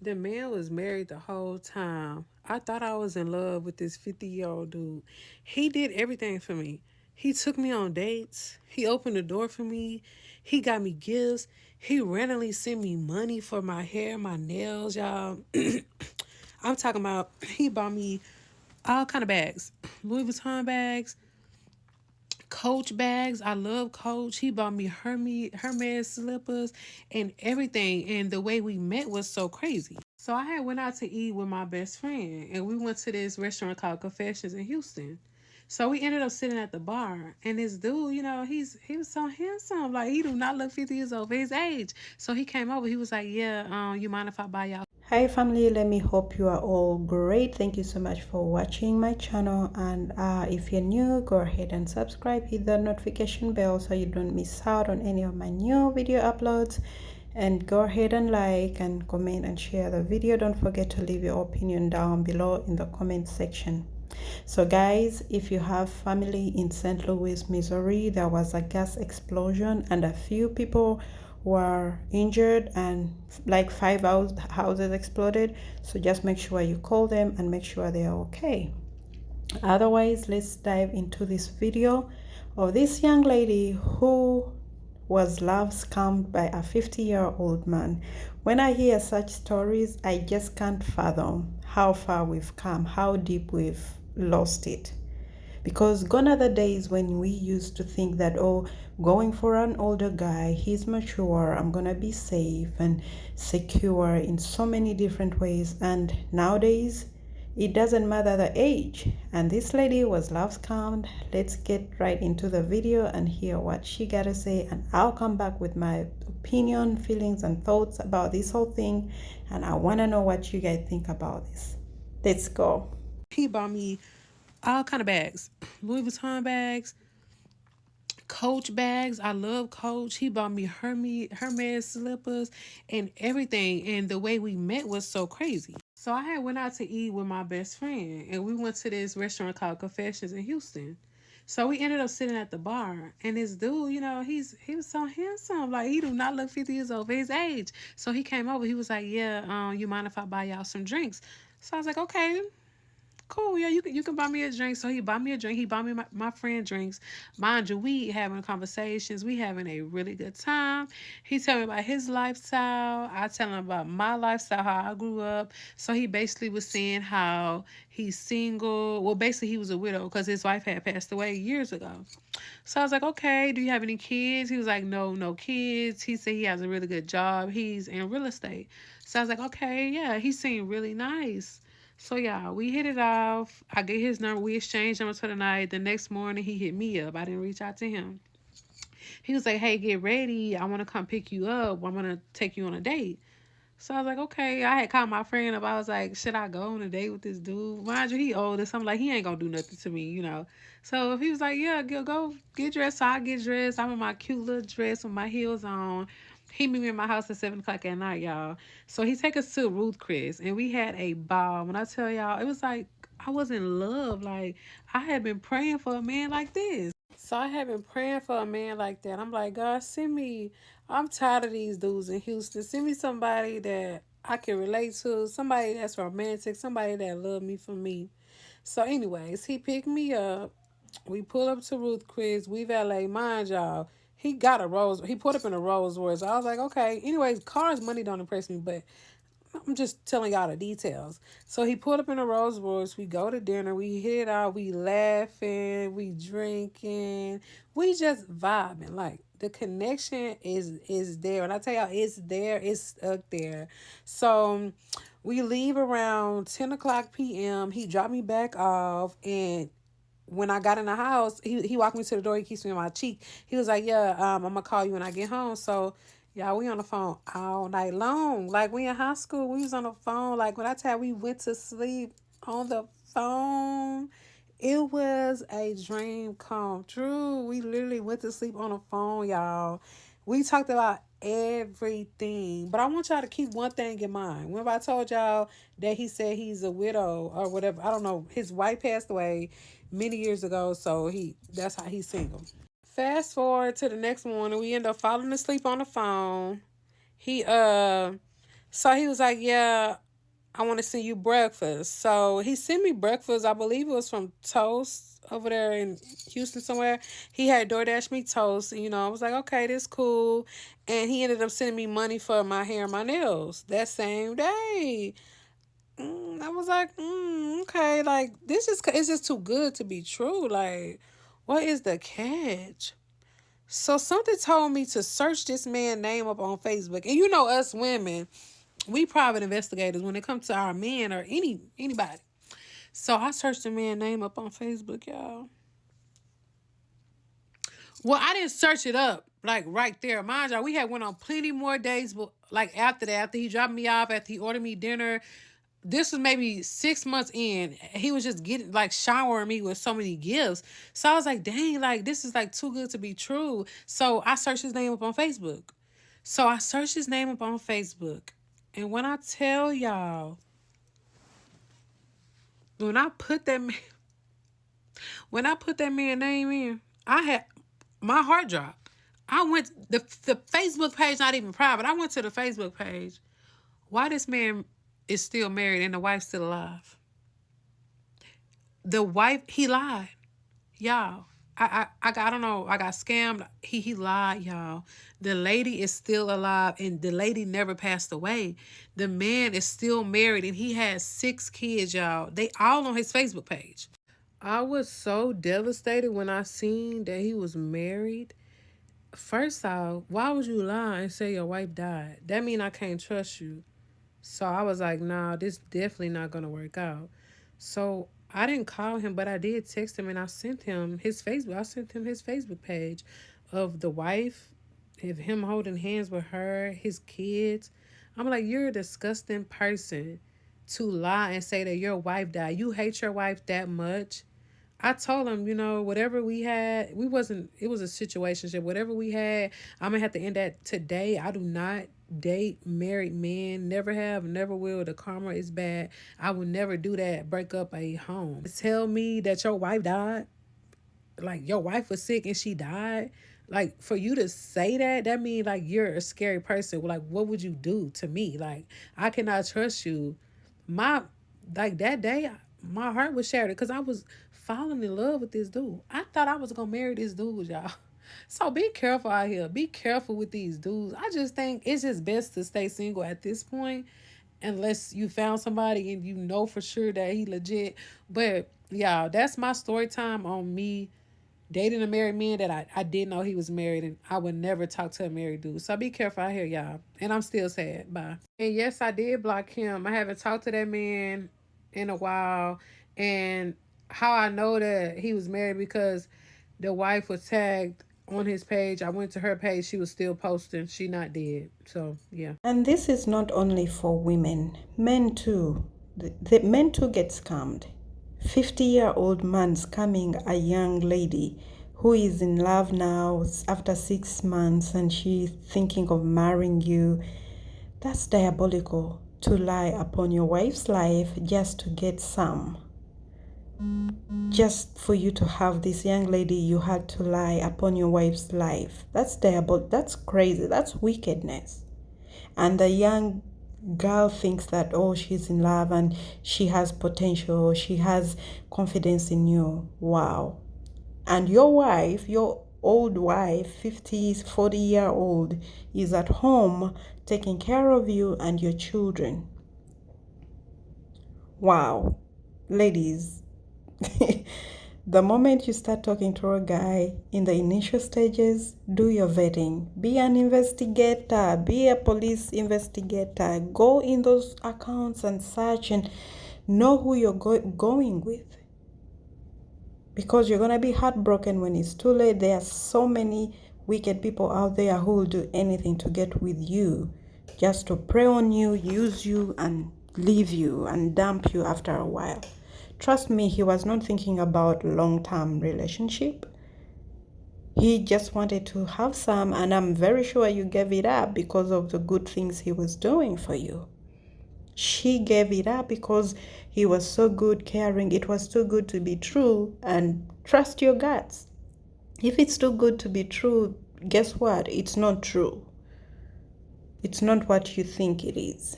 The man was married the whole time. I thought I was in love with this 50-year-old dude. He did everything for me. He took me on dates. He opened the door for me. He got me gifts. He randomly sent me money for my hair, my nails, y'all. I'm talking about he bought me all kind of bags. Louis Vuitton bags, Coach bags. I love Coach. He bought me Hermes slippers and everything. And the way we met was so crazy. So I had went out to eat with my best friend, and we went to this restaurant called Confessions in Houston. So we ended up sitting at the bar, and this dude, he was so handsome. Like he do not look 50 years old for his age. So he came over. He was like, "Yeah, you mind if I buy y'all?" Hi family, let me hope you are all great. Thank you so much for watching my channel, and if you're new, go ahead and subscribe, hit the notification bell so you don't miss out on any of my new video uploads, and go ahead and like and comment and share the video. Don't forget to leave your opinion down below in the comment section. So guys, if you have family in St. Louis, Missouri, there was a gas explosion and a few people were injured, and like houses exploded. So just make sure you call them and make sure they are okay. Otherwise, let's dive into this video of this young lady who was love scammed by a 50-year-old man. When I hear such stories, I just can't fathom how far we've come, how deep we've lost it. Because gone are the days when we used to think that, oh, going for an older guy, he's mature, I'm gonna be safe and secure in so many different ways. And nowadays, it doesn't matter the age. And this lady was love scammed. Let's get right into the video and hear what she gotta say. And I'll come back with my opinion, feelings, and thoughts about this whole thing. And I wanna know what you guys think about this. Let's go. He bought me all kind of bags, Louis Vuitton bags, Coach bags. I love Coach. He bought me Hermes slippers and everything. And the way we met was so crazy. So I had went out to eat with my best friend, and we went to this restaurant called Confessions in Houston. So we ended up sitting at the bar, and this dude, he was so handsome. Like he do not look 50 years old for his age. So he came over. He was like, "Yeah, you mind if I buy y'all some drinks?" So I was like, "Okay." Cool, yeah, you can buy me a drink. So he bought me a drink. He bought me my friend drinks. Mind you, we having conversations. We having a really good time. He tell me about his lifestyle. I tell him about my lifestyle, how I grew up. So he basically was saying how he's single. Well, basically he was a widow because his wife had passed away years ago. So I was like, okay, do you have any kids? He was like, no, no kids. He said he has a really good job. He's in real estate. So I was like, okay, yeah, he seemed really nice. So yeah, we hit it off. I get his number. We exchanged numbers for the night. The next morning, he hit me up. I didn't reach out to him. He was like, "Hey, get ready. I want to come pick you up. I'm gonna take you on a date." So I was like, "Okay." I had called my friend up. I was like, "Should I go on a date with this dude?" Mind you, he older. So I'm like, he ain't gonna do nothing to me. So if he was like, "Yeah, go get dressed," so I get dressed. I'm in my cute little dress with my heels on. He meet me in my house at 7 o'clock at night, y'all. So he take us to Ruth Chris, and we had a ball. When I tell y'all, it was like I was in love. Like I had been praying for a man like this. So I have been praying for a man like that. I'm like, God, send me. I'm tired of these dudes in Houston. Send me somebody that I can relate to, somebody that's romantic, somebody that love me for me. So, anyways, he picked me up. We pull up to Ruth Chris. We valet, mind y'all. He got a Rolls. He put up in a Rolls Royce. I was like, okay. Anyways, cars, money don't impress me, but I'm just telling y'all the details. So he pulled up in a Rolls Royce. We go to dinner. We hit it out. We laughing. We drinking. We just vibing. Like the connection is there. And I tell y'all, it's there. It's stuck there. So we leave around 10 o'clock p.m. He dropped me back off, and when I got in the house, he walked me to the door. He kissed me on my cheek. He was like, "Yeah, I'm gonna call you when I get home." So, y'all, we on the phone all night long. Like we in high school, we was on the phone. Like when I tell you we went to sleep on the phone, it was a dream come true. We literally went to sleep on the phone, y'all. We talked about everything. But I want y'all to keep one thing in mind. Remember I told y'all that he said he's a widow or whatever. I don't know. His wife passed away many years ago, so that's how he's single. Fast forward to the next morning, we end up falling asleep on the phone. He So he was like, yeah, I want to send you breakfast. So he sent me breakfast. I believe it was from Toast over there in Houston somewhere. He had DoorDash me toast. You know, I was like, okay, this cool. And he ended up sending me money for my hair and my nails that same day. I was like, okay, like this is it's just too good to be true. Like, what is the catch? So something told me to search this man's name up on Facebook. And you know us women, we private investigators when it comes to our men or anybody. So I searched the man's name up on Facebook, y'all. Well, I didn't search it up like right there. Mind y'all, we had went on plenty more dates, but like after that, after he dropped me off, after he ordered me dinner, this was maybe 6 months in. He was just getting like showering me with so many gifts. So I was like, dang, like this is like too good to be true. So I searched his name up on Facebook. So I searched his name up on Facebook. And when I tell y'all, when I put that man, when I put that man name in, I had my heart dropped. I went the Facebook page, not even private. I went to the Facebook page. Why this man is still married and the wife's still alive? The wife, he lied, y'all. I don't know. I got scammed. He lied, y'all. The lady is still alive, and the lady never passed away. The man is still married, and he has 6 kids, y'all. They all on his Facebook page. I was so devastated when I seen that he was married. First off, why would you lie and say your wife died? That mean I can't trust you. So I was like, nah, this definitely not gonna work out. So I didn't call him, but I did text him and I sent him his Facebook. I sent him his Facebook page of the wife, of him holding hands with her, his kids. I'm like, you're a disgusting person to lie and say that your wife died. You hate your wife that much. I told him, whatever we had, it was a situationship. Whatever we had, I'm going to have to end that today. I do not date married men. Never have, never will. The karma is bad. I will never do that. Break up a home. Tell me that your wife died. Like, your wife was sick and she died. Like, for you to say that, that means, like, you're a scary person. Like, what would you do to me? Like, I cannot trust you. That day, my heart was shattered because I was falling in love with this dude. I thought I was going to marry this dude, y'all. So be careful out here. Be careful with these dudes. I just think it's just best to stay single at this point unless you found somebody and you know for sure that he legit. But, y'all, that's my story time on me dating a married man that I didn't know he was married, and I would never talk to a married dude. So be careful out here, y'all. And I'm still sad. Bye. And yes, I did block him. I haven't talked to that man in a while. And how I know that he was married because the wife was tagged on his page. I went to her page. She was still posting. She not dead. So, yeah. And this is not only for women, men too. The men too get scammed. 50-year-old man scamming a young lady who is in love now after 6 months and she's thinking of marrying you. That's diabolical, to lie upon your wife's life just to get some. Just for you to have this young lady, you had to lie upon your wife's life. That's diabolical. That's crazy. That's wickedness. And the young girl thinks that, oh, she's in love and she has potential, she has confidence in you. Wow. And your wife, your old wife, 50, 40-year-old, is at home taking care of you and your children. Wow. Ladies, the moment you start talking to a guy in the initial stages, do your vetting. Be an investigator. Be a police investigator. Go in those accounts and search and know who you're going with. Because you're going to be heartbroken when it's too late. There are so many wicked people out there who will do anything to get with you, just to prey on you, use you, and leave you and dump you after a while. Trust me, he was not thinking about long-term relationship. He just wanted to have some, and I'm very sure you gave it up because of the good things he was doing for you. She gave it up because he was so good, caring. It was too good to be true, and trust your guts. If it's too good to be true, guess what? It's not true. It's not what you think it is.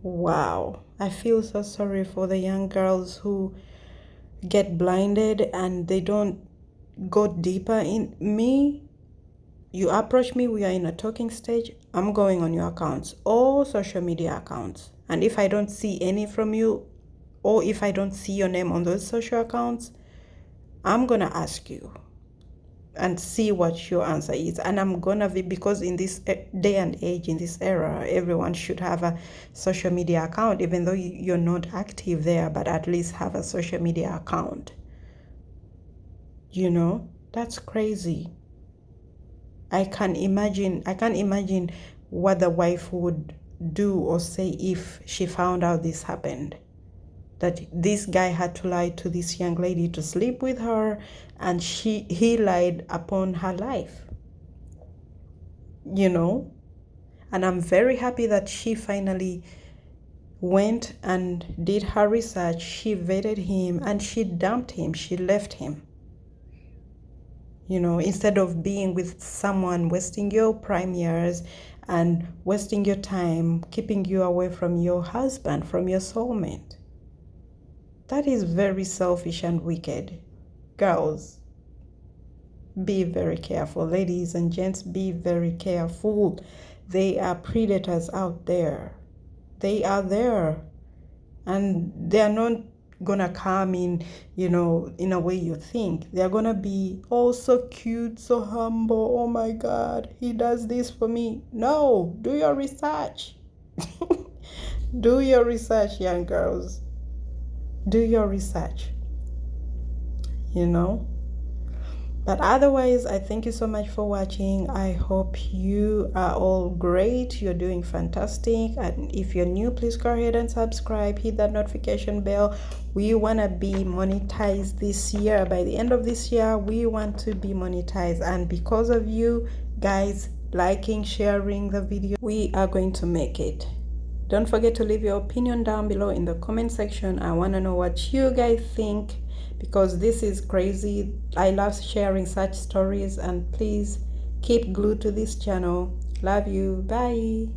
Wow. I feel so sorry for the young girls who get blinded and they don't go deeper in me. You approach me, we are in a talking stage, I'm going on your accounts, all social media accounts. And if I don't see any from you, or if I don't see your name on those social accounts, I'm gonna ask you and see what your answer is. And I'm gonna be, because in this day and age, in this era, everyone should have a social media account, even though you're not active there, but at least have a social media account. You know, that's crazy. I can't imagine what the wife would do or say if she found out this happened. That this guy had to lie to this young lady to sleep with her, and he lied upon her life. You know? And I'm very happy that she finally went and did her research. She vetted him and she dumped him. She left him. You know, instead of being with someone, wasting your prime years and wasting your time, keeping you away from your husband, from your soulmate. That is very selfish and wicked. Girls, be very careful. Ladies and gents, be very careful. They are predators out there. They are there. And they are not gonna come in, you know, in a way you think. They're gonna be all so cute, so humble. Oh my God, he does this for me. No, do your research. Do your research, young girls. Do your research. You know? But otherwise, I thank you so much for watching. I hope you are all great. You're doing fantastic. And if you're new, please go ahead and subscribe. Hit that notification bell. We want to be monetized this year. By the end of this year, we want to be monetized. And because of you guys liking, sharing the video, we are going to make it. Don't forget to leave your opinion down below in the comment section. I want to know what you guys think, because this is crazy. I love sharing such stories, and please keep glued to this channel. Love you. Bye.